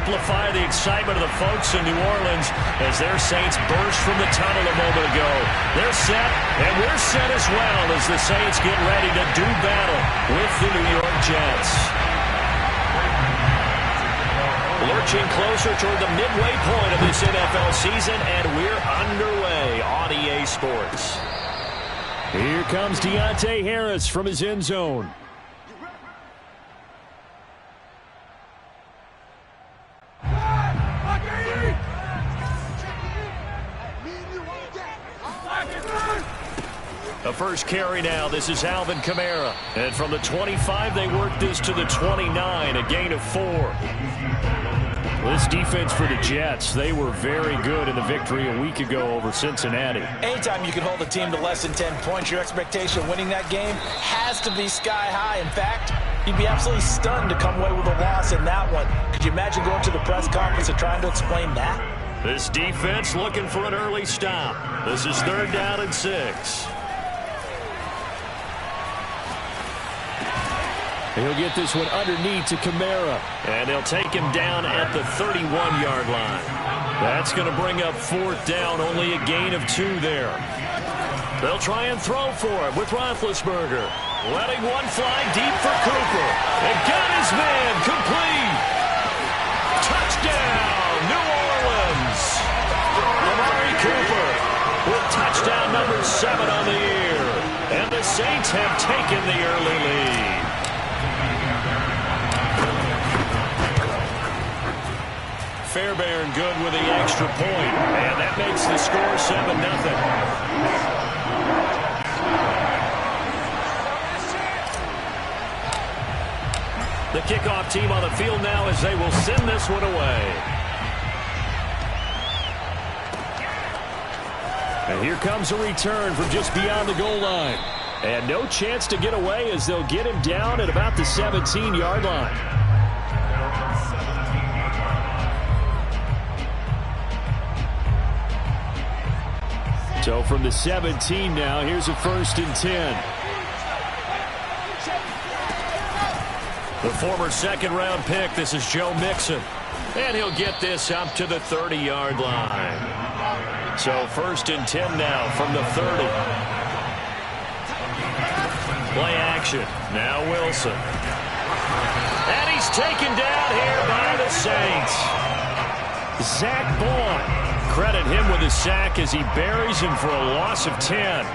amplify the excitement of the folks in New Orleans as their Saints burst from the tunnel a moment ago. They're set, and we're set as well as the Saints get ready to do battle with the New York Jets. Lurching closer toward the midway point of this NFL season, and we're underway on EA Sports. Here comes Deontay Harris from his end zone. The first carry now. This is Alvin Kamara. And from the 25, they work this to the 29, a gain of 4. This defense for the Jets, they were very good in the victory a week ago over Cincinnati. Anytime you can hold a team to less than 10 points, your expectation of winning that game has to be sky high. In fact, you'd be absolutely stunned to come away with a loss in that one. Could you imagine going to the press conference and trying to explain that? This defense looking for an early stop. This is 3rd down and 6. He'll get this one underneath to Kamara. And they'll take him down at the 31-yard line. That's going to bring up 4th down, only a gain of 2 there. They'll try and throw for it with Roethlisberger. Letting one fly deep for Cooper. And got his man complete. Touchdown, New Orleans. Amari Cooper with touchdown number 7 on the year. And the Saints have taken the early lead. Fairbairn good with the extra point, and that makes the score 7-0. The kickoff team on the field now as they will send this one away. And here comes a return from just beyond the goal line. And no chance to get away as they'll get him down at about the 17-yard line. So from the 17 now, here's a 1st and 10. The former 2nd-round pick, this is Joe Mixon. And he'll get this up to the 30-yard line. So 1st and 10 now from the 30. Play action. Now Wilson. And he's taken down here by the Saints. Zach Bond. Credit him with a sack as he buries him for a loss of 10.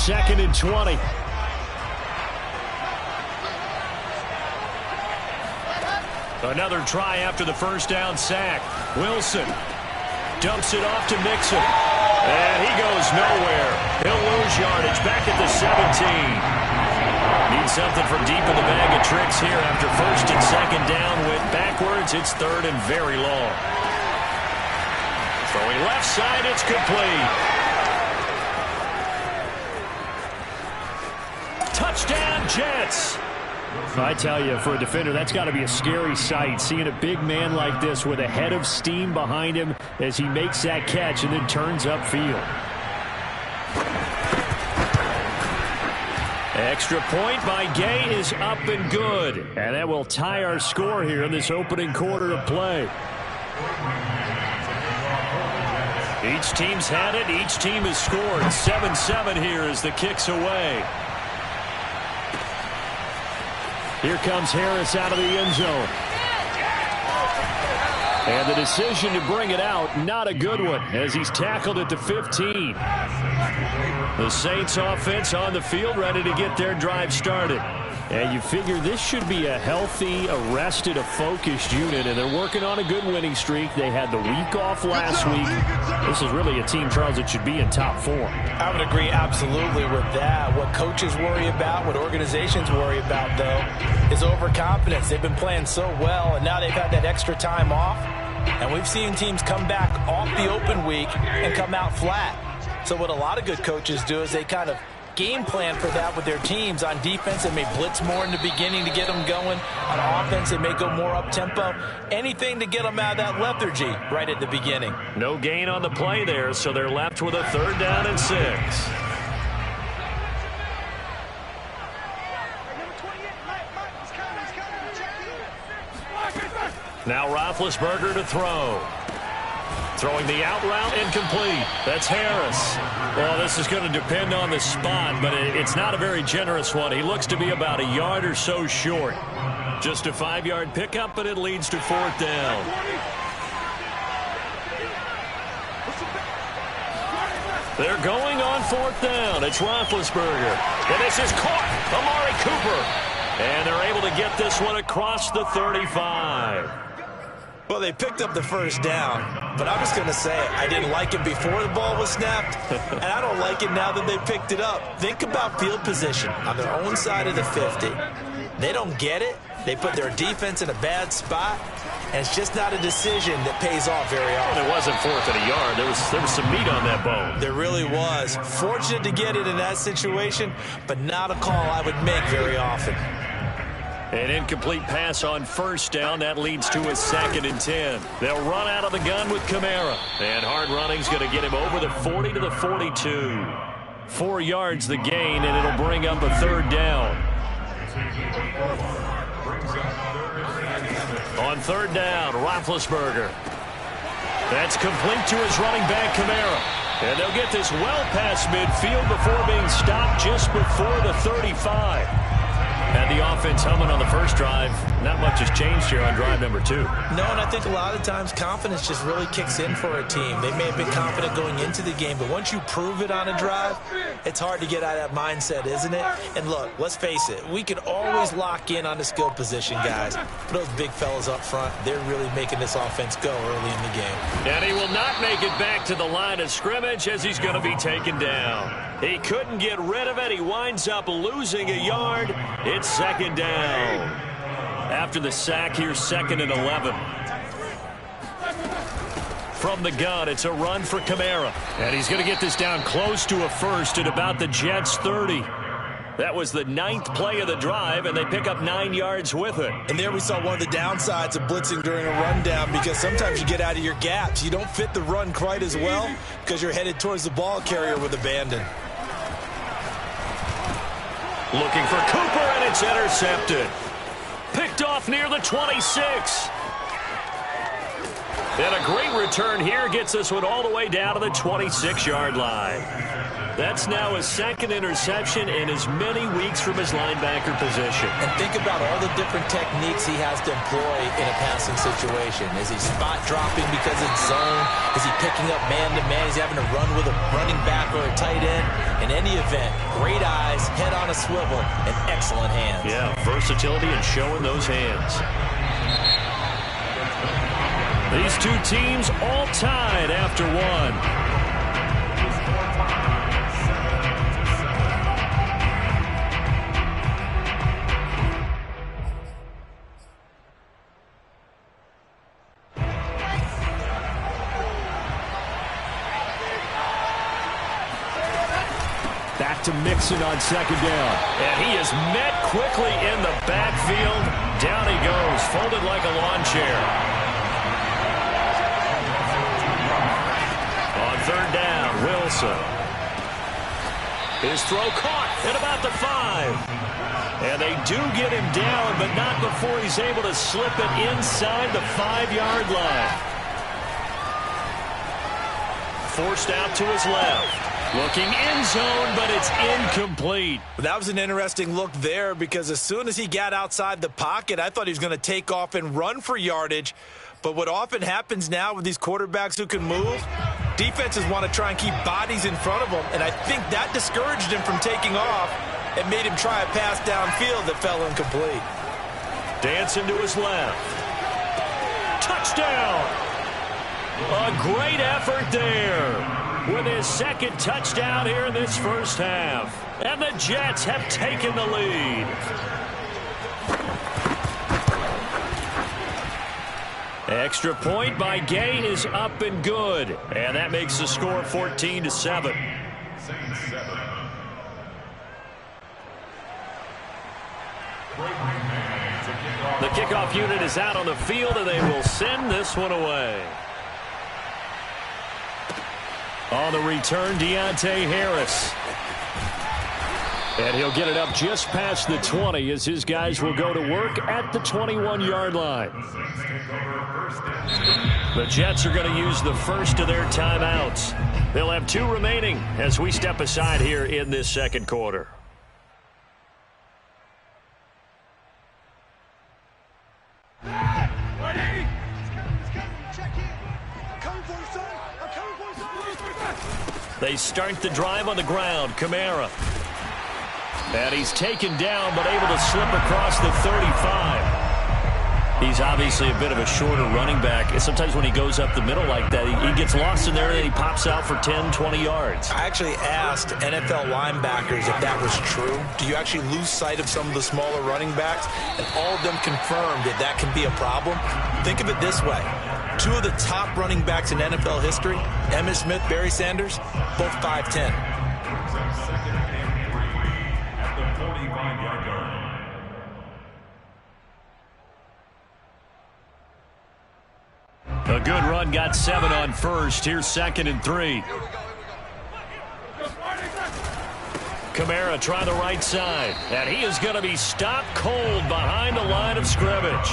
Second and 20. Another try after the 1st down sack. Wilson dumps it off to Mixon. And he goes nowhere. He'll lose yardage back at the 17. Needs something from deep in the bag of tricks here after 1st and 2nd down. Went backwards. It's 3rd and very long. Throwing left side. It's complete. Touchdown, Jets. I tell you, for a defender, that's got to be a scary sight, seeing a big man like this with a head of steam behind him as he makes that catch and then turns upfield. Extra point by Gay is up and good. And that will tie our score here in this opening quarter of play. Each team's had it. Each team has scored. 7-7 here as the kick's away. Here comes Harris out of the end zone. And the decision to bring it out, not a good one, as he's tackled at the 15. The Saints offense on the field, ready to get their drive started. And you figure this should be a healthy, arrested, a focused unit, and they're working on a good winning streak. They had the week off last week. This is really a team, Charles, that should be in top form. I would agree absolutely with that. What coaches worry about, what organizations worry about, though, is overconfidence. They've been playing so well, and now they've had that extra time off. And we've seen teams come back off the open week and come out flat. So what a lot of good coaches do is they kind of game plan for that with their teams. On defense, they may blitz more in the beginning to get them going. On offense, they may go more up-tempo. Anything to get them out of that lethargy right at the beginning. No gain on the play there, so they're left with a 3rd down and 6. Now Roethlisberger to throw. Throwing the out route, incomplete. That's Harris. Well, this is going to depend on the spot, but it's not a very generous one. He looks to be about a yard or so short. Just a 5-yard pickup, but it leads to 4th down. They're going on 4th down. It's Roethlisberger. And this is caught. Amari Cooper. And they're able to get this one across the 35. Well, they picked up the 1st down, but I'm just going to say it. I didn't like it before the ball was snapped, and I don't like it now that they picked it up. Think about field position on their own side of the 50. They don't get it. They put their defense in a bad spot, and it's just not a decision that pays off very often. It wasn't 4th and a yard. There was some meat on that bone. There really was. Fortunate to get it in that situation, but not a call I would make very often. An incomplete pass on 1st down. That leads to a 2nd and 10. They'll run out of the gun with Kamara. And hard running's going to get him over the 40 to the 42. 4 yards the gain, and it'll bring up a 3rd down. On 3rd down, Roethlisberger. That's complete to his running back, Kamara. And they'll get this well past midfield before being stopped just before the 35. Had the offense humming on the first drive. Not much has changed here on drive number 2. No, and I think a lot of times confidence just really kicks in for a team. They may have been confident going into the game, but once you prove it on a drive, it's hard to get out of that mindset, isn't it? And look, let's face it, we can always lock in on the skill position, guys. But those big fellas up front, they're really making this offense go early in the game. And he will not make it back to the line of scrimmage as he's going to be taken down. He couldn't get rid of it. He winds up losing a yard. It's 2nd down. After the sack, here's 2nd and 11. From the gun, it's a run for Kamara. And he's going to get this down close to a 1st at about the Jets' 30. That was the 9th play of the drive, and they pick up 9 yards with it. And there we saw one of the downsides of blitzing during a rundown, because sometimes you get out of your gaps. You don't fit the run quite as well because you're headed towards the ball carrier with abandon. Looking for Cooper, and it's intercepted. Picked off near the 26. And a great return here gets this one all the way down to the 26-yard line. That's now his 2nd interception in as many weeks from his linebacker position. And think about all the different techniques he has to employ in a passing situation. Is he spot dropping because it's zone? Is he picking up man-to-man? Is he having to run with a running back or a tight end? In any event, great eyes, head on a swivel, and excellent hands. Yeah, versatility and showing those hands. These two teams all tied after one. Back to Mixon on 2nd down. And he is met quickly in the backfield. Down he goes, folded like a lawn chair. On 3rd down, Wilson. His throw caught at about the 5. And they do get him down, but not before he's able to slip it inside the 5-yard line. Forced out to his left. Looking in zone, but it's incomplete. That was an interesting look there, because as soon as he got outside the pocket, I thought he was going to take off and run for yardage. But what often happens now with these quarterbacks who can move, defenses want to try and keep bodies in front of them, and I think that discouraged him from taking off. and made him try a pass downfield that fell incomplete. Dancing to his left. Touchdown! A great effort there with his second touchdown here in this first half. And the Jets have taken the lead. Extra point by Gain is up and good. And that makes the score 14-7. The kickoff unit is out on the field, and they will send this one away. On the return, Deontay Harris. And he'll get it up just past the 20 as his guys will go to work at the 21-yard line. The Jets are going to use the first of their timeouts. They'll have 2 remaining as we step aside here in this second quarter. They start the drive on the ground. Kamara. And he's taken down, but able to slip across the 35. He's obviously a bit of a shorter running back. Sometimes when he goes up the middle like that, he gets lost in there and then he pops out for 10, 20 yards. I actually asked NFL linebackers if that was true. Do you actually lose sight of some of the smaller running backs? And all of them confirmed that that can be a problem. Think of it this way. 2 of the top running backs in NFL history, Emmitt Smith, Barry Sanders, both 5'10". A good run, got 7 on first. Here's 2nd and 3. Kamara try the right side, and he is going to be stopped cold behind the line of scrimmage.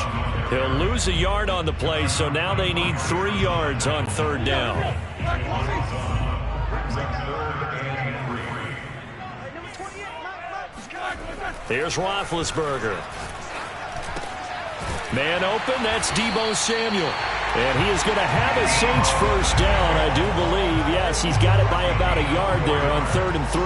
He'll lose a yard on the play, so now they need 3 yards on 3rd down. Here's Roethlisberger. Man open, that's Deebo Samuel. And he is going to have a Saints first down, I do believe. Yes, he's got it by about a yard there on 3rd and 3.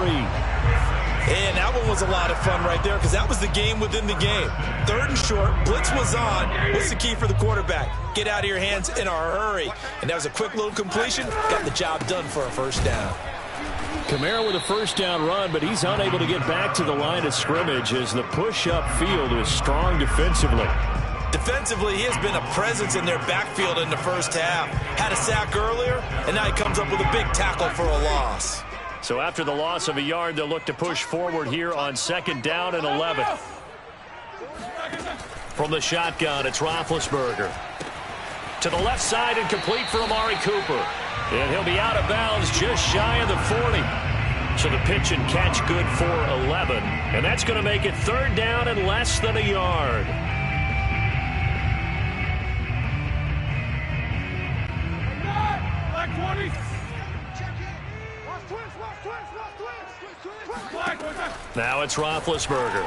And that one was a lot of fun right there because that was the game within the game. 3rd and short, blitz was on. What's the key for the quarterback? Get out of your hands in a hurry. And that was a quick little completion. Got the job done for a first down. Kamara with a first down run, but he's unable to get back to the line of scrimmage as the push upfield was strong defensively. Defensively, he has been a presence in their backfield in the first half. Had a sack earlier, and now he comes up with a big tackle for a loss. So after the loss of a yard, they'll look to push forward here on 2nd down and 11. From the shotgun, it's Roethlisberger. To the left side and complete for Amari Cooper. And he'll be out of bounds just shy of the 40. So the pitch and catch good for 11. And that's going to make it 3rd down and less than a yard. Now it's Roethlisberger.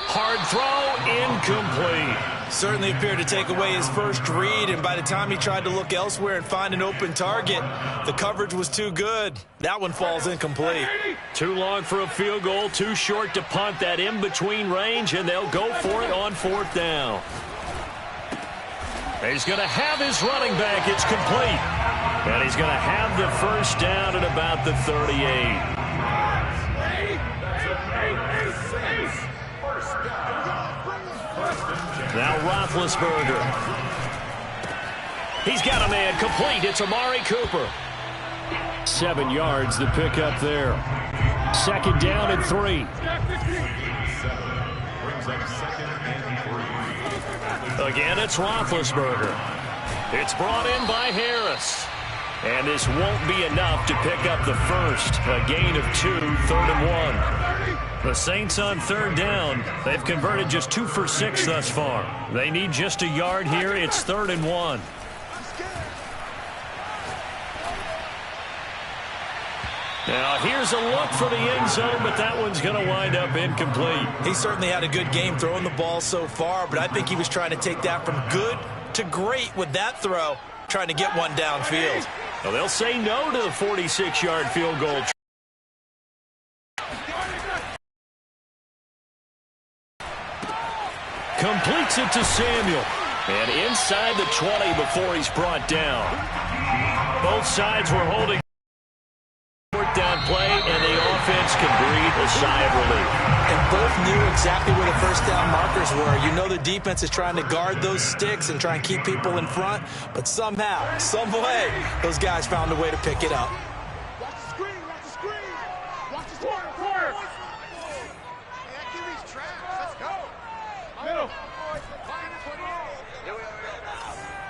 Hard throw, incomplete. Certainly appeared to take away his first read, and by the time he tried to look elsewhere and find an open target, the coverage was too good. That one falls incomplete. Too long for a field goal, too short to punt that in-between range, and they'll go for it on 4th down. He's going to have his running back. It's complete. And he's going to have the first down at about the 38. Now Roethlisberger. He's got a man complete. It's Amari Cooper. 7 yards the pickup there. 2nd down and 3. Again, it's Roethlisberger. It's brought in by Harris. And this won't be enough to pick up the first. A gain of 2, 3rd and 1. The Saints on 3rd down. They've converted just 2 for 6 thus far. They need just a yard here. It's 3rd and 1. Now, here's a look for the end zone, but that one's going to wind up incomplete. He certainly had a good game throwing the ball so far, but I think he was trying to take that from good to great with that throw, trying to get one downfield. Well, they'll say no to the 46-yard field goal. Completes it to Samuel. And inside the 20 before he's brought down. Both sides were holding down play, and the offense can breathe a sigh of relief. And both knew exactly where the first down markers were. You know the defense is trying to guard those sticks and try and keep people in front, but somehow, some way, those guys found a way to pick it up. Watch the screen, watch the screen. Watch the corner. Hey, give these traps. Let's go. Middle.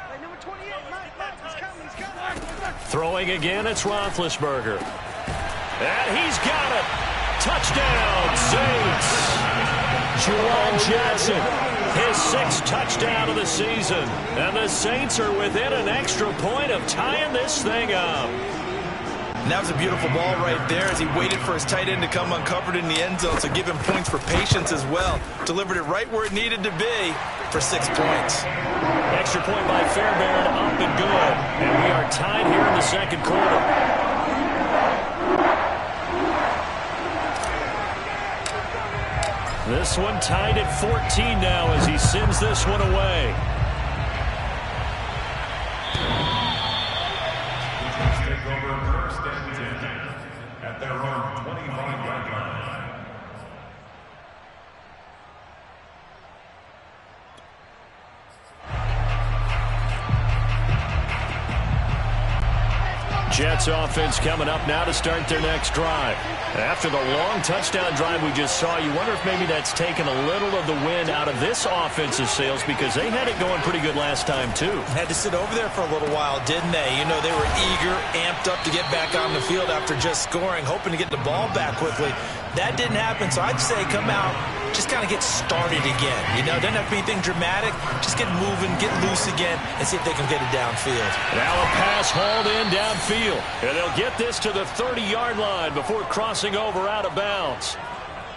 Hey, number 28, Mike, he's coming, he's coming. Throwing again, it's Roethlisberger. And he's got it. Touchdown, Saints. Juwan Johnson, his 6th touchdown of the season. And the Saints are within an extra point of tying this thing up. And that was a beautiful ball right there as he waited for his tight end to come uncovered in the end zone, so give him points for patience as well. Delivered it right where it needed to be for 6 points. Extra point by Fairbairn, up and good. And we are tied here in the second quarter. This one tied at 14 now as he sends this one away. Take over first and 10 at their own 25-yard line. Jets offense coming up now to start their next drive. After the long touchdown drive we just saw, you wonder if maybe that's taken a little of the wind out of this offensive sails because they had it going pretty good last time too. Had to sit over there for a little while, didn't they? You know, they were eager, amped up to get back on the field after just scoring, hoping to get the ball back quickly. That didn't happen, so I'd say come out, just kind of get started again. You know, doesn't have to be anything dramatic. Just get moving, get loose again, and see if they can get it downfield. Now a pass hauled in downfield. And they'll get this to the 30-yard line before crossing over out of bounds.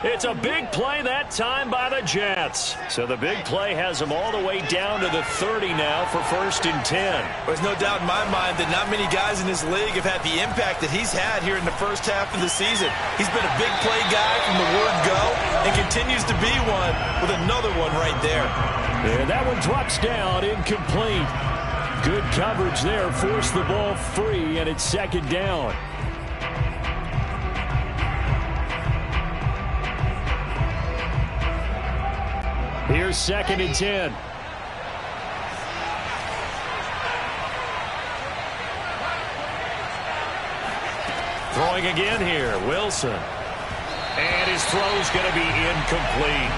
It's a big play that time by the Jets. So the big play has them all the way down to the 30 now for 1st and 10. There's no doubt in my mind that not many guys in this league have had the impact that he's had here in the first half of the season. He's been a big play guy from the word go and continues to be one with another one right there. And that one drops down, incomplete. Good coverage there, forced the ball free, and it's 2nd down. Here's 2nd and 10. Throwing again here, Wilson. And his throw's going to be incomplete.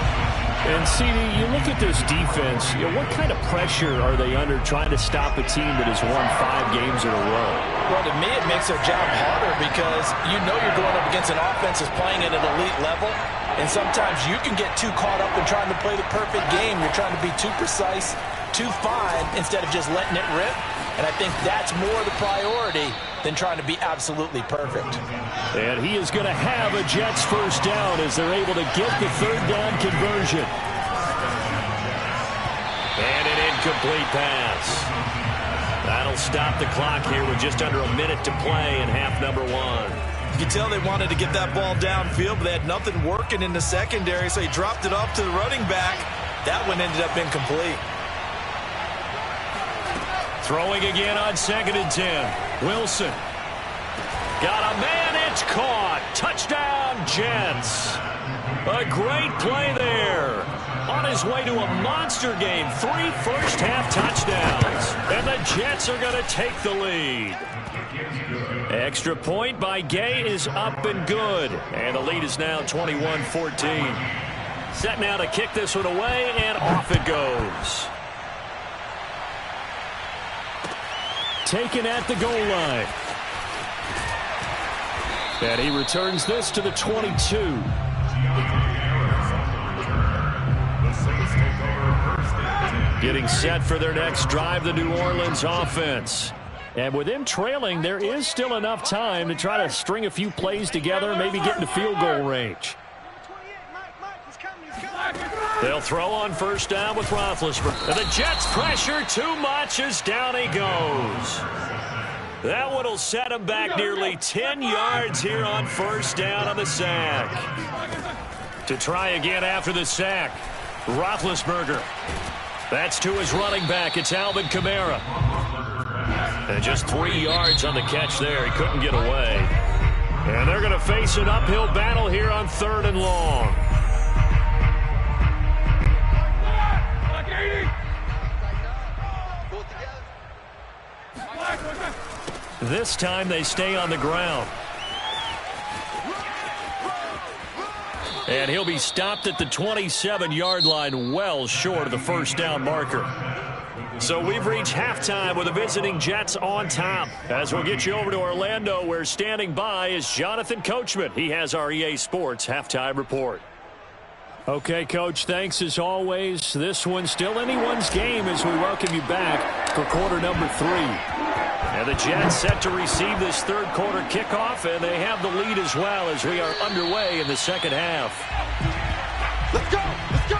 And, CD, you look at this defense, you know, what kind of pressure are they under trying to stop a team that has won 5 games in a row? Well, to me, it makes their job harder because you know you're going up against an offense that's playing at an elite level, and sometimes you can get too caught up in trying to play the perfect game. You're trying to be too precise, too fine, instead of just letting it rip. And I think that's more the priority than trying to be absolutely perfect. And he is going to have a Jets 1st down as they're able to get the 3rd down conversion. And an incomplete pass. That'll stop the clock here with just under a minute to play in half number 1. You can tell they wanted to get that ball downfield, but they had nothing working in the secondary, so he dropped it off to the running back. That one ended up incomplete. Throwing again on 2nd and 10. Wilson. Got a man, it's caught. Touchdown, Jets. A great play there. On his way to a monster game. 3 first-half touchdowns. And the Jets are going to take the lead. Extra point by Gay is up and good. And the lead is now 21-14. Set now to kick this one away, and off it goes. Taken at the goal line. And he returns this to the 22. Getting set for their next drive, the New Orleans offense. And with them trailing, there is still enough time to try to string a few plays together, maybe get into field goal range. They'll throw on 1st down with Roethlisberger. And the Jets pressure too much as down he goes. That one will set him back nearly 10 yards here on 1st down on the sack. To try again after the sack. Roethlisberger. That's to his running back. It's Alvin Kamara. And just 3 yards on the catch there. He couldn't get away. And they're going to face an uphill battle here on 3rd and long. This time they stay on the ground. And he'll be stopped at the 27-yard line, well short of the first down marker. So we've reached halftime with the visiting Jets on top. As we'll get you over to Orlando, where standing by is Jonathan Coachman. He has our EA Sports halftime report. Okay, Coach, thanks as always. This one's still anyone's game as we welcome you back for quarter number 3. And the Jets set to receive this third quarter kickoff, and they have the lead as well as we are underway in the second half. Let's go! Let's go!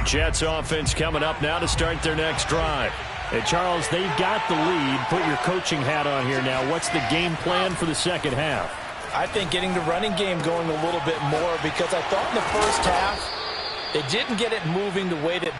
Jets offense coming up now to start their next drive. Hey, Charles, they've got the lead. Put your coaching hat on here now. What's the game plan for the second half? I think getting the running game going a little bit more, because I thought in the first half they didn't get it moving the way that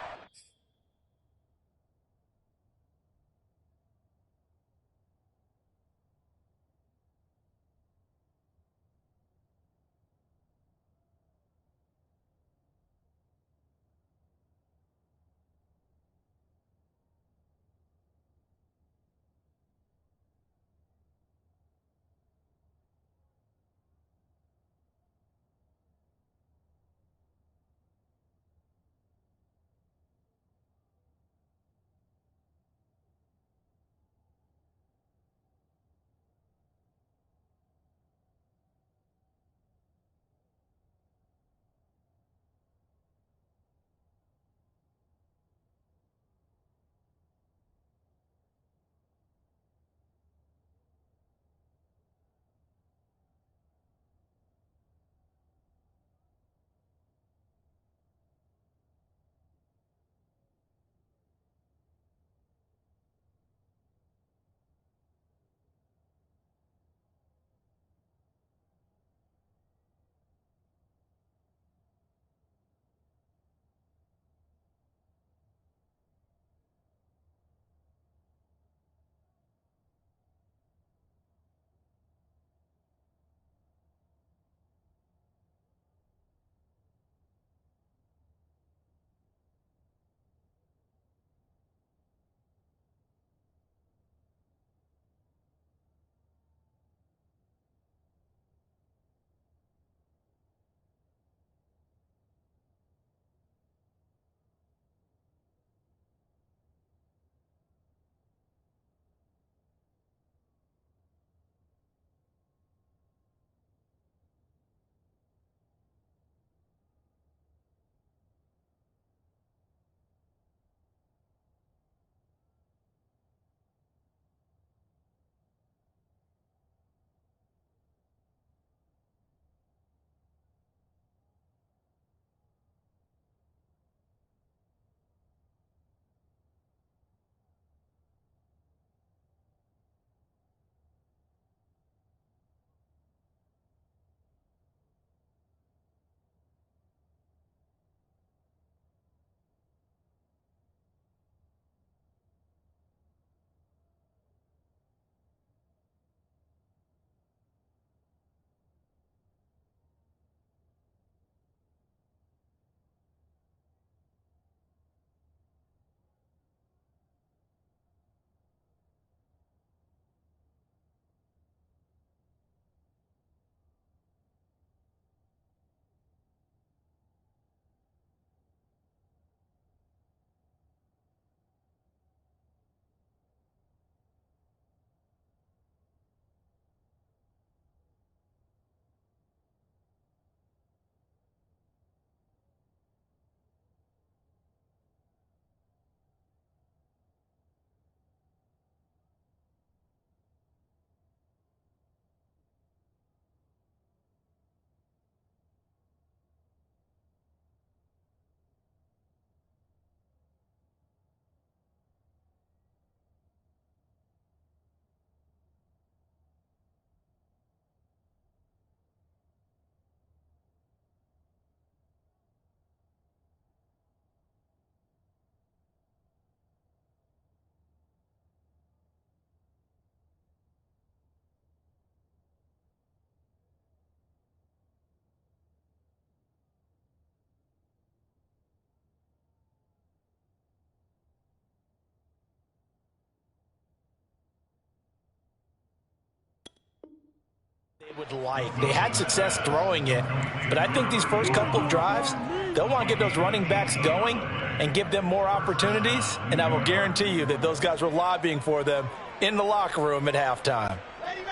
would like. They had success throwing it, but I think these first couple of drives, they'll want to get those running backs going and give them more opportunities, and I will guarantee you that those guys were lobbying for them in the locker room at halftime.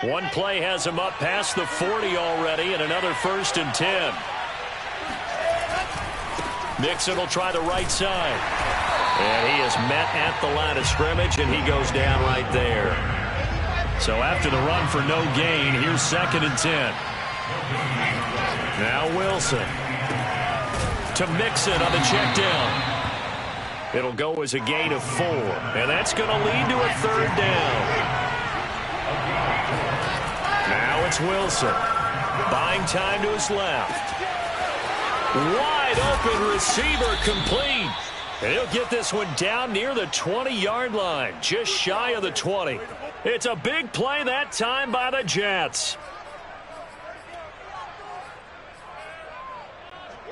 One play has him up past the 40 already, and another 1st and 10. Mixon will try the right side. And he is met at the line of scrimmage, and he goes down right there. So after the run for no gain, here's 2nd and 10. Now Wilson to Mixon on the check down. It'll go as a gain of 4, and that's going to lead to a 3rd down. Now it's Wilson. Buying time to his left. Wide open receiver complete. And he'll get this one down near the 20-yard line, just shy of the 20. It's a big play that time by the Jets.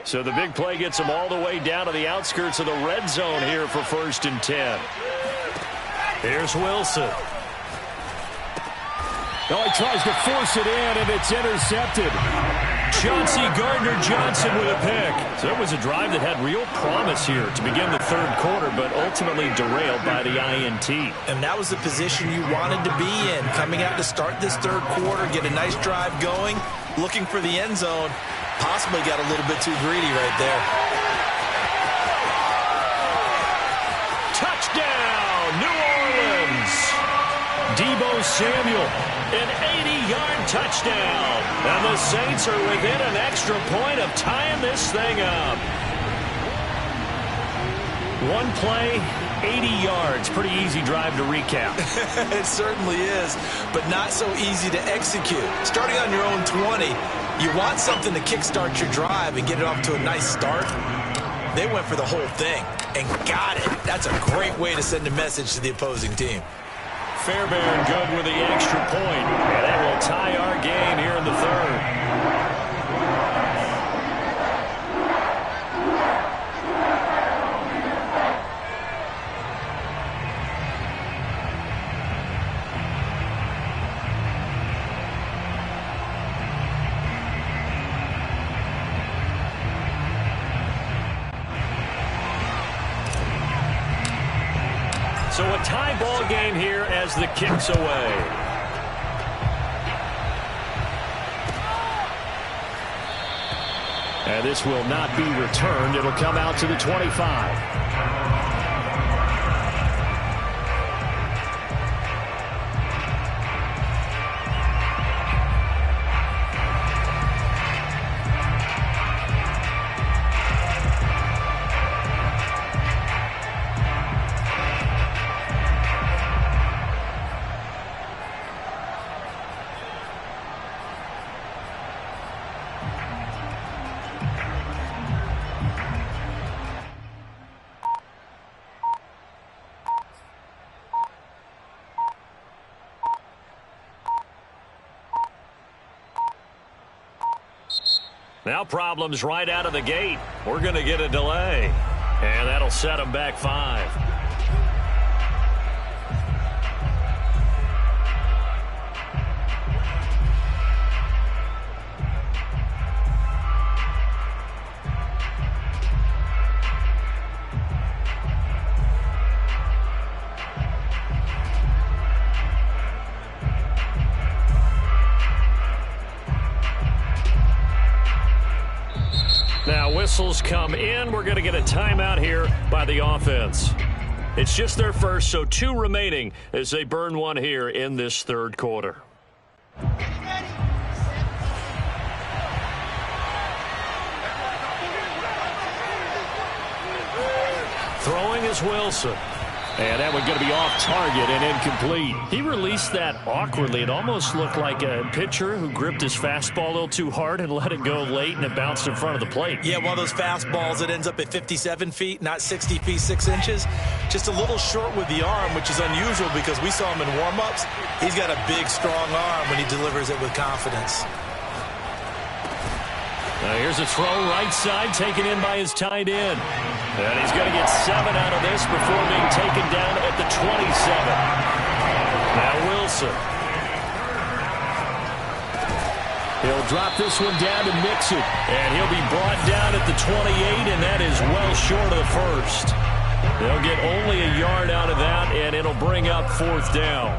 So the big play gets them all the way down to the outskirts of the red zone here for 1st and 10. Here's Wilson. Oh, he tries to force it in, and it's intercepted. Chauncey Gardner-Johnson with a pick. So it was a drive that had real promise here to begin the 3rd quarter, but ultimately derailed by the INT. And that was the position you wanted to be in, coming out to start this 3rd quarter, get a nice drive going, looking for the end zone. Possibly got a little bit too greedy right there. Touchdown, New Orleans! Deebo Samuel, an 80-yard touchdown. And the Saints are within an extra point of tying this thing up. One play, 80 yards. Pretty easy drive to recap. It certainly is, but not so easy to execute. Starting on your own 20, you want something to kickstart your drive and get it off to a nice start. They went for the whole thing and got it. That's a great way to send a message to the opposing team. Fairbairn good with the extra point, and that will tie our game here in the 3rd. So a tie ball game here as the kick's away. And this will not be returned. It'll come out to the 25. Now problems right out of the gate. We're going to get a delay. And that'll set them back 5. Now whistles come in. We're going to get a timeout here by the offense. It's just their first, so 2 remaining as they burn one here in this 3rd quarter. Throwing is Wilson. And that one going to be off target and incomplete. He released that awkwardly. It almost looked like a pitcher who gripped his fastball a little too hard and let it go late, and it bounced in front of the plate. Yeah, one of those fastballs that ends up at 57 feet, not 60 feet, 6 inches. Just a little short with the arm, which is unusual because we saw him in warm-ups. He's got a big, strong arm when he delivers it with confidence. Now here's a throw right side taken in by his tight end. And he's going to get 7 out of this before being taken down at the 27. Now Wilson. He'll drop this one down to Mixon. And he'll be brought down at the 28, and that is well short of the first. They'll get only a yard out of that, and it'll bring up 4th down.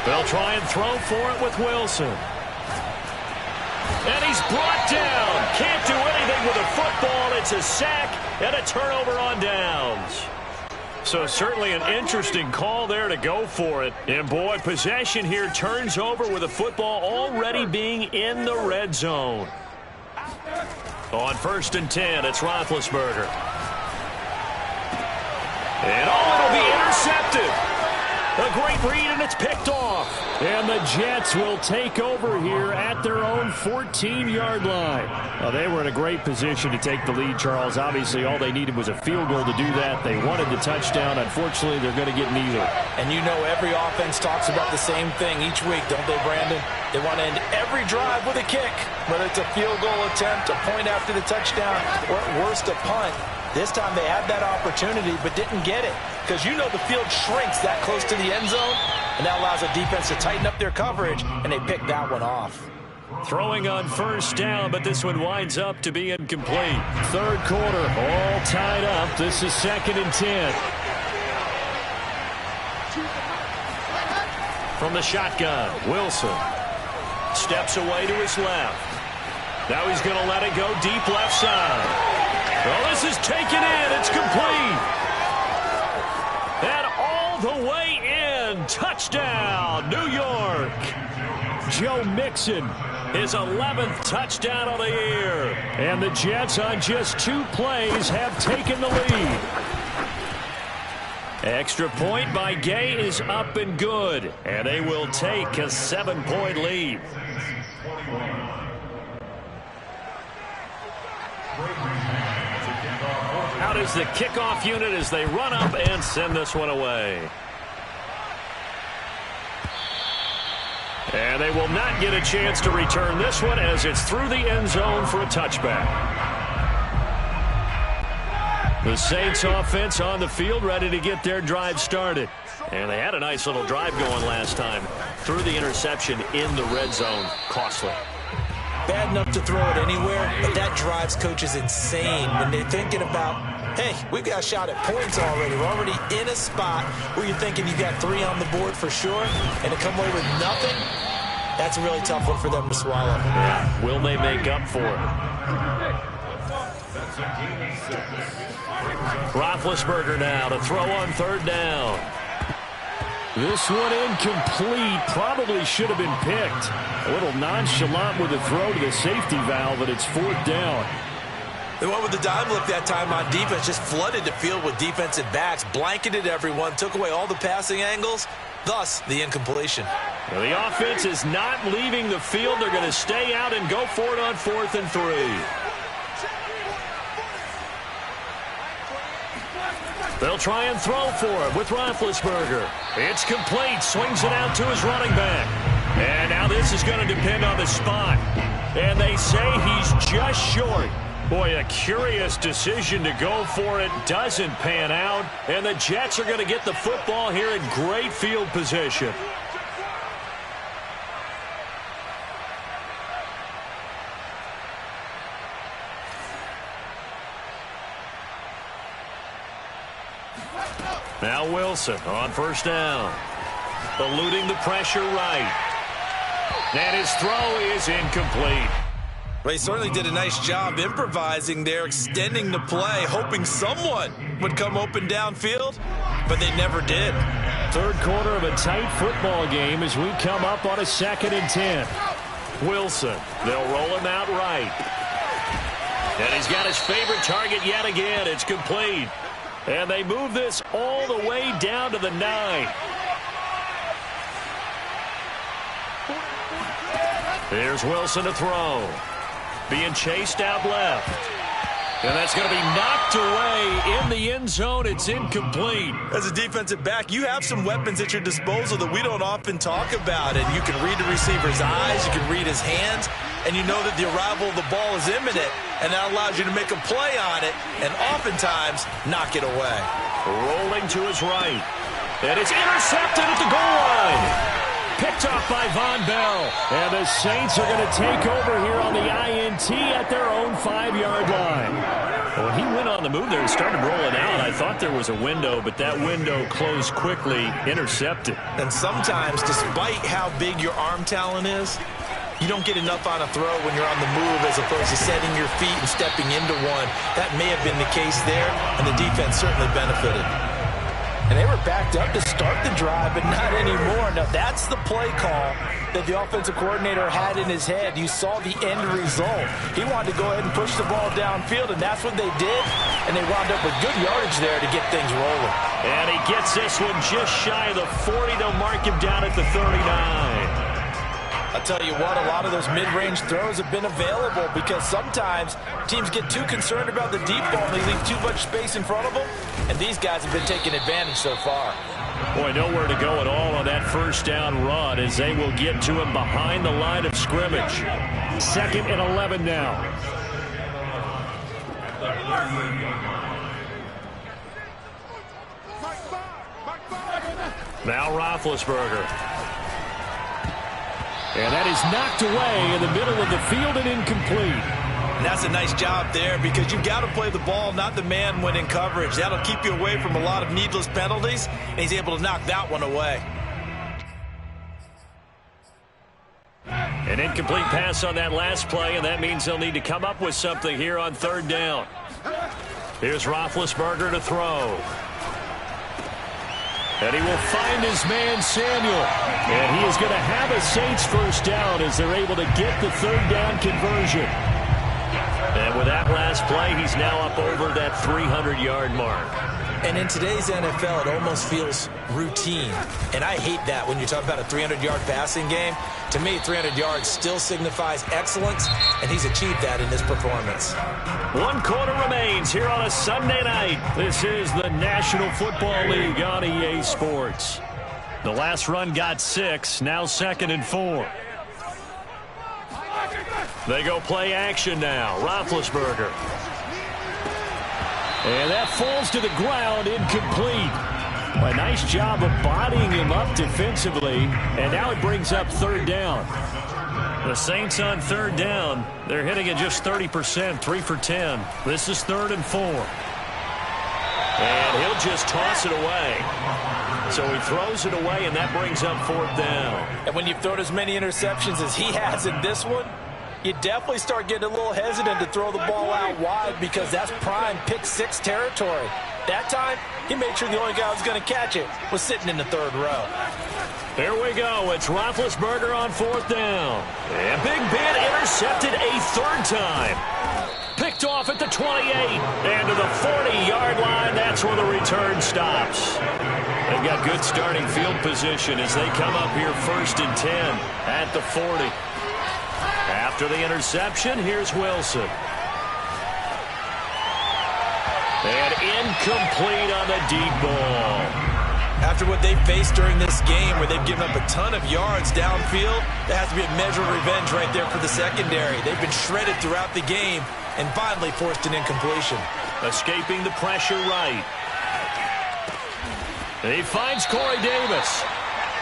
They'll try and throw for it with Wilson. And he's brought down. Can't do anything with a football. It's a sack and a turnover on downs. So certainly an interesting call there to go for it. And boy, possession here turns over with a football already being in the red zone. On 1st and 10, it's Roethlisberger. And it'll be intercepted. A great read, and it's picked off. And the Jets will take over here at their own 14-yard line. Well, they were in a great position to take the lead, Charles. Obviously, all they needed was a field goal to do that. They wanted the touchdown. Unfortunately, they're going to get neither. And you know every offense talks about the same thing each week, don't they, Brandon? They want to end every drive with a kick, whether it's a field goal attempt, a point after the touchdown, or at worst a punt. This time they had that opportunity but didn't get it because you know the field shrinks that close to the end zone, and that allows the defense to tighten up their coverage, and they picked that one off. Throwing on 1st down, but this one winds up to be incomplete. 3rd quarter, all tied up. This is 2nd and 10. From the shotgun, Wilson steps away to his left. Now he's going to let it go deep left side. Well, this is taken in. It's complete. And all the way in. Touchdown, New York. Joe Mixon, his 11th touchdown of the year. And the Jets on just 2 plays have taken the lead. Extra point by Gay is up and good. And they will take a 7-point lead. Out is the kickoff unit as they run up and send this one away. And they will not get a chance to return this one as it's through the end zone for a touchback. The Saints offense on the field ready to get their drive started. And they had a nice little drive going last time. Through the interception in the red zone. Costly. Bad enough to throw it anywhere, but that drives coaches insane when they're thinking about, hey, we've got a shot at points already. We're already in a spot where you're thinking you've got 3 on the board for sure, and to come away with nothing, that's a really tough one for them to swallow. Yeah. Will they make up for it? Roethlisberger now to throw on 3rd down. This one incomplete. Probably should have been picked. A little nonchalant with the throw to the safety valve, but it's 4th down. They went with the dime look that time on defense, just flooded the field with defensive backs, blanketed everyone, took away all the passing angles, thus the incompletion. Well, the offense is not leaving the field. They're going to stay out and go for it on 4th and 3. They'll try and throw for it with Roethlisberger. It's complete. Swings it out to his running back. And now this is going to depend on the spot. And they say he's just short. Boy, a curious decision to go for it. Doesn't pan out. And the Jets are going to get the football here in great field position. Now Wilson on 1st down. Eluding the pressure right. And his throw is incomplete. Well, he certainly did a nice job improvising there, extending the play, hoping someone would come open downfield, but they never did. 3rd quarter of a tight football game as we come up on a 2nd and 10. Wilson, they'll roll him out right. And he's got his favorite target yet again. It's complete. And they move this all the way down to the 9. Here's Wilson to throw. Being chased out left. And that's going to be knocked away in the end zone. It's incomplete. As a defensive back, you have some weapons at your disposal that we don't often talk about. And you can read the receiver's eyes, you can read his hands, and you know that the arrival of the ball is imminent, and that allows you to make a play on it and oftentimes knock it away. Rolling to his right. And it's intercepted at the goal line. Picked off by Von Bell. And the Saints are going to take over here on the INT at their own 5-yard line. When he went on the move there and started rolling out, I thought there was a window, but that window closed quickly, intercepted. And sometimes, despite how big your arm talent is, you don't get enough on a throw when you're on the move as opposed to setting your feet and stepping into one. That may have been the case there, and the defense certainly benefited. And they were backed up to start the drive, but not anymore. Now, that's the play call that the offensive coordinator had in his head. You saw the end result. He wanted to go ahead and push the ball downfield, and that's what they did. And they wound up with good yardage there to get things rolling. And he gets this one just shy of the 40. They'll mark him down at the 39. I'll tell you what, a lot of those mid-range throws have been available because sometimes teams get too concerned about the deep ball and they leave too much space in front of them, and these guys have been taking advantage so far. Boy, nowhere to go at all on that first down run as they will get to him behind the line of scrimmage. 2nd and 11 now. Now Roethlisberger. And that is knocked away in the middle of the field and incomplete. And that's a nice job there because you've got to play the ball, not the man when in coverage. That'll keep you away from a lot of needless penalties, and he's able to knock that one away. An incomplete pass on that last play, and that means they'll need to come up with something here on 3rd down. Here's Roethlisberger to throw. And he will find his man, Samuel. And he is going to have a Saints first down as they're able to get the 3rd down conversion. And with that last play, he's now up over that 300-yard mark. And in today's NFL, it almost feels routine. And I hate that when you talk about a 300-yard passing game. To me, 300 yards still signifies excellence, and he's achieved that in this performance. 1 quarter remains here on a Sunday night. This is the National Football League on EA Sports. The last run got 6, now 2nd and 4. They go play action now. Roethlisberger. And that falls to the ground, incomplete. A nice job of bodying him up defensively, and now it brings up 3rd down. The Saints on 3rd down, they're hitting at just 30%, 3 for 10. This is 3rd and 4. And he'll just toss it away. So he throws it away, and that brings up 4th down. And when you've thrown as many interceptions as he has in this one, you definitely start getting a little hesitant to throw the ball out wide because that's prime pick-6 territory. That time, he made sure the only guy who was going to catch it was sitting in the 3rd row. There we go. It's Roethlisberger on 4th down. And Big Ben intercepted a 3rd time. Picked off at the 28. And to the 40-yard line, that's where the return stops. They've got good starting field position as they come up here 1st and 10 at the 40. After the interception, here's Wilson. And incomplete on the deep ball. After what they've faced during this game where they've given up a ton of yards downfield, there has to be a measure of revenge right there for the secondary. They've been shredded throughout the game and finally forced an incompletion. Escaping the pressure right. He finds Corey Davis.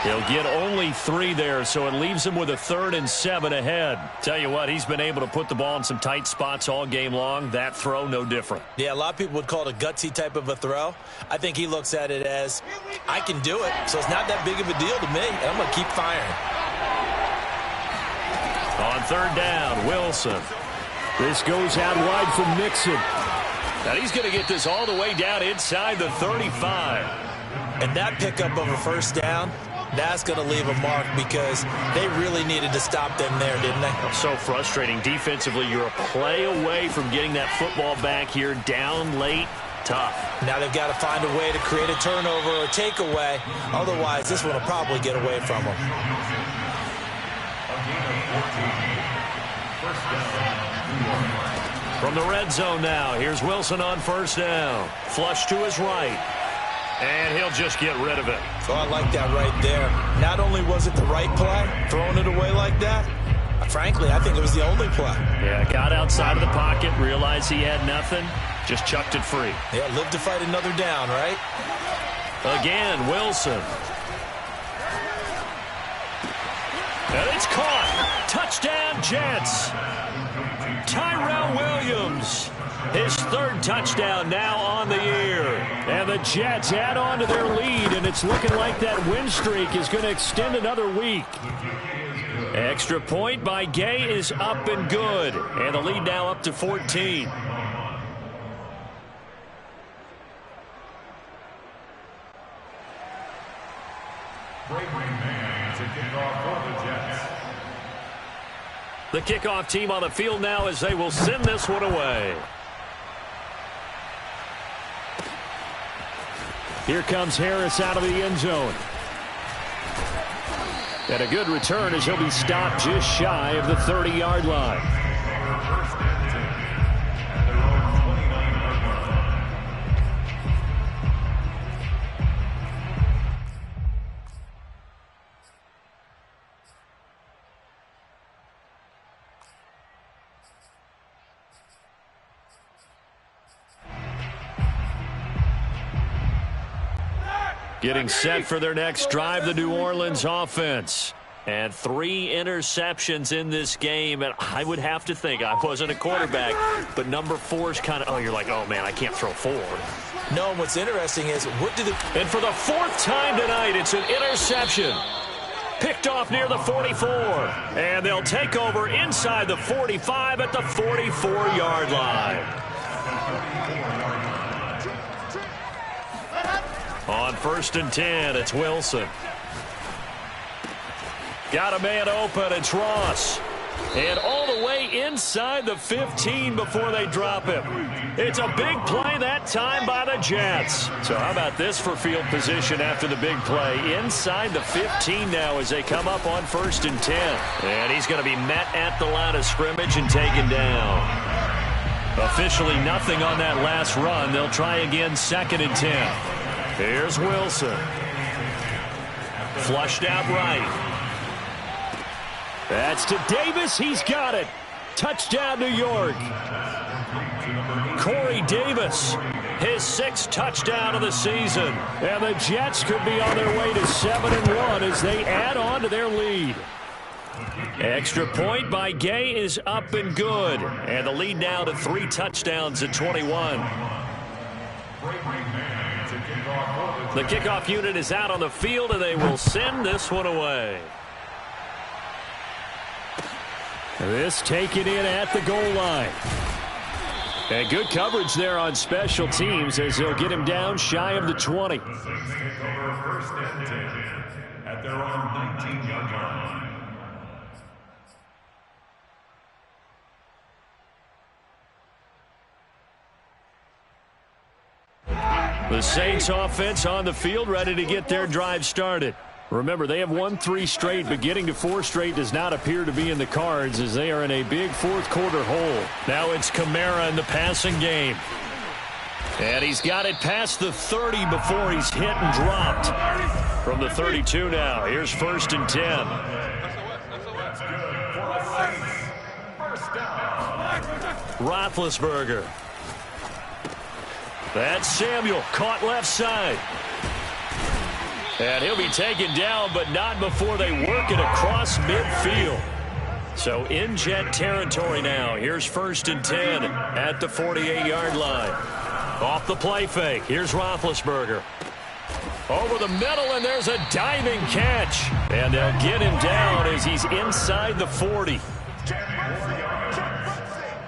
He'll get only 3 there, so it leaves him with a 3rd and 7 ahead. Tell you what, he's been able to put the ball in some tight spots all game long. That throw, no different. Yeah, a lot of people would call it a gutsy type of a throw. I think he looks at it as, I can do it, so it's not that big of a deal to me, and I'm going to keep firing. On 3rd down, Wilson. This goes out wide from Mixon. Now he's going to get this all the way down inside the 35. And that pickup of a 1st down, that's going to leave a mark because they really needed to stop them there, didn't they? So frustrating. Defensively, you're a play away from getting that football back here down late. Tough. Now they've got to find a way to create a turnover or takeaway. Otherwise, this one will probably get away from them. First down, New York. From the red zone now, here's Wilson on first down. Flush to his right. And he'll just get rid of it. Oh, I like that right there. Not only was it the right play, throwing it away like that, frankly, I think it was the only play. Yeah, got outside of the pocket, realized he had nothing, just chucked it free. Yeah, live to fight another down, right? Again, Wilson. And it's caught. Touchdown, Jets. Tyrell Williams. His third touchdown now on the year. And the Jets add on to their lead, and it's looking like that win streak is going to extend another week. Extra point by Gay is up and good. And the lead now up to 14. The kickoff team on the field now as they will send this one away. Here comes Harris out of the end zone. And a good return as he'll be stopped just shy of the 30-yard line. First and 10 at their own 29-yard line. Getting set for their next drive, the New Orleans offense. And 3 interceptions in this game. And I would have to think, I wasn't a quarterback, but number 4 is kind of, oh, you're like, oh, man, I can't throw 4. No, what's interesting is, what did And for the 4th time tonight, it's an interception. Picked off near the 44. And they'll take over inside the 45 at the 44-yard line. On first and 10, it's Wilson. Got a man open, it's Ross. And all the way inside the 15 before they drop him. It's a big play that time by the Jets. So how about this for field position after the big play? Inside the 15 now as they come up on first and 10. And he's going to be met at the line of scrimmage and taken down. Officially nothing on that last run. They'll try again second and 10. Here's Wilson. Flushed out right. That's to Davis. He's got it. Touchdown, New York. Corey Davis, his 6th touchdown of the season. And the Jets could be on their way to 7-1 as they add on to their lead. Extra point by Gay is up and good. And the lead now to 3 touchdowns at 21. The kickoff unit is out on the field, and they will send this one away. This taken in at the goal line. And good coverage there on special teams as they'll get him down shy of the 20. Take over first and 10 at their own 19-yard line. The Saints offense on the field ready to get their drive started. Remember, they have won 3 straight, but getting to 4 straight does not appear to be in the cards as they are in a big 4th quarter hole. Now it's Kamara in the passing game. And he's got it past the 30 before he's hit and dropped. From the 32 now, here's first and 10. That's good for the Saints. First down. Roethlisberger. That's Samuel, caught left side. And he'll be taken down, but not before they work it across midfield. So in Jet territory now. Here's first and 10 at the 48-yard line. Off the play fake. Here's Roethlisberger. Over the middle, and there's a diving catch. And they'll get him down as he's inside the 40.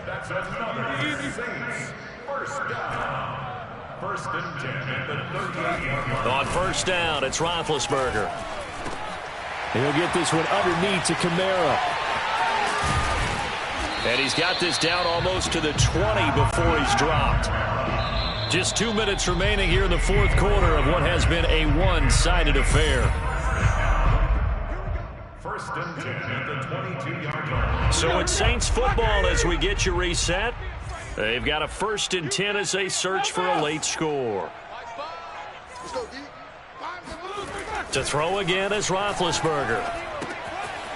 That's another easy Saints. First down. First and 10 at the 38-yard line. On first down, it's Roethlisberger. He'll get this one underneath to Kamara. And he's got this down almost to the 20 before he's dropped. Just 2 minutes remaining here in the 4th quarter of what has been a one-sided affair. First and 10 at the 22-yard line. So it's Saints football as we get you reset. They've got a 1st and 10 as they search for a late score. Let's go, D. To throw again is Roethlisberger.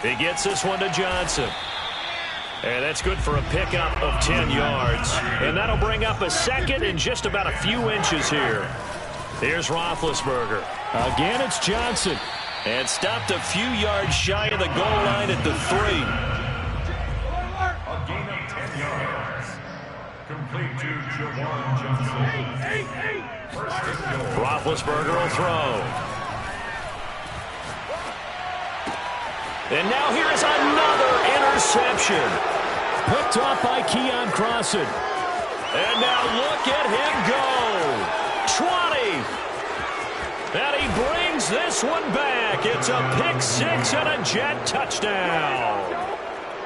He gets this one to Johnson. And that's good for a pickup of 10 yards. And that'll bring up a 2nd and just about a few inches here. Here's Roethlisberger. Again, it's Johnson. And stopped a few yards shy of the goal line at the 3. A gain of 10 yards. Complete to Jawan Johnson. First and goal. Roethlisberger will throw. And now here is another interception. Picked off by Keion Crossen. And now look at him go. 20. And he brings this one back. It's a pick 6 and a Jet touchdown.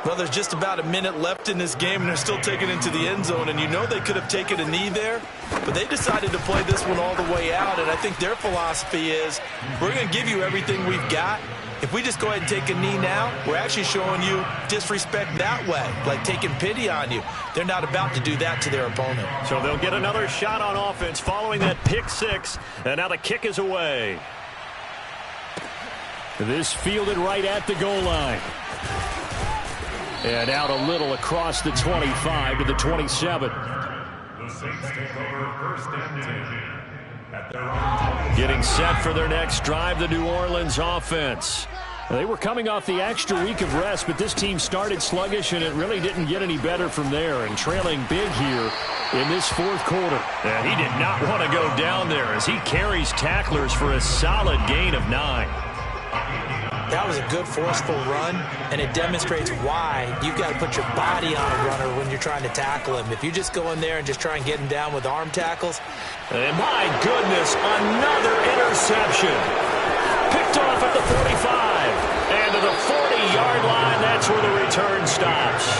Well, there's just about a minute left in this game, and they're still taking it into the end zone. And you know they could have taken a knee there, but they decided to play this one all the way out. And I think their philosophy is, we're going to give you everything we've got. If we just go ahead and take a knee now, we're actually showing you disrespect that way, like taking pity on you. They're not about to do that to their opponent. So they'll get another shot on offense following that pick 6, and now the kick is away. This fielded right at the goal line. And out a little across the 25 to the 27. The Saints take over 1st and 10 at their own 20. Getting set for their next drive, the New Orleans offense. They were coming off the extra week of rest, but this team started sluggish, and it really didn't get any better from there, and trailing big here in this 4th quarter. And he did not want to go down there as he carries tacklers for a solid gain of 9. That was a good forceful run, and it demonstrates why you've got to put your body on a runner when you're trying to tackle him. If you just go in there and just try and get him down with arm tackles. And my goodness, another interception. Picked off at the 45. And to the 40-yard line, that's where the return stops.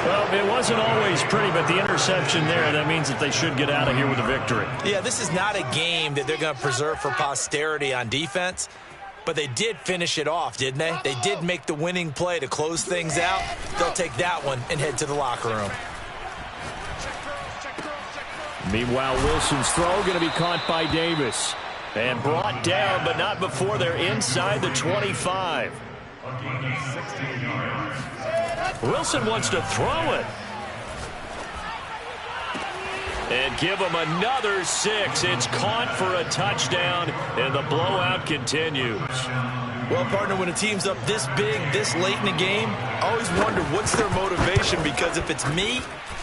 Well, it wasn't always pretty, but the interception there, that means that they should get out of here with a victory. Yeah, this is not a game that they're going to preserve for posterity on defense. But they did finish it off, didn't they? They did make the winning play to close things out. They'll take that one and head to the locker room. Meanwhile, Wilson's throw going to be caught by Davis. And brought down, but not before they're inside the 25. A gain of 16 yards. Wilson wants to throw it. And give him another 6. It's caught for a touchdown, and the blowout continues. Well, partner, when a team's up this big, this late in the game, I always wonder what's their motivation, because if it's me,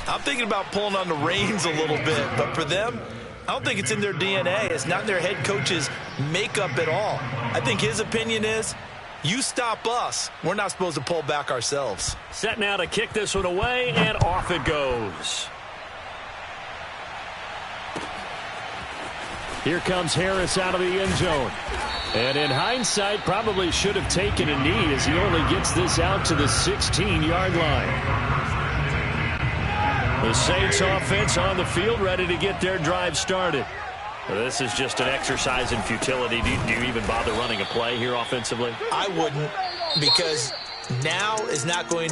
I'm thinking about pulling on the reins a little bit. But for them, I don't think it's in their DNA. It's not their head coach's makeup at all. I think his opinion is, you stop us, we're not supposed to pull back ourselves. Set now to kick this one away, and off it goes. Here comes Harris out of the end zone. And in hindsight, probably should have taken a knee as he only gets this out to the 16-yard line. The Saints offense on the field, ready to get their drive started. Well, this is just an exercise in futility. Do you even bother running a play here offensively? I wouldn't, because now is not going to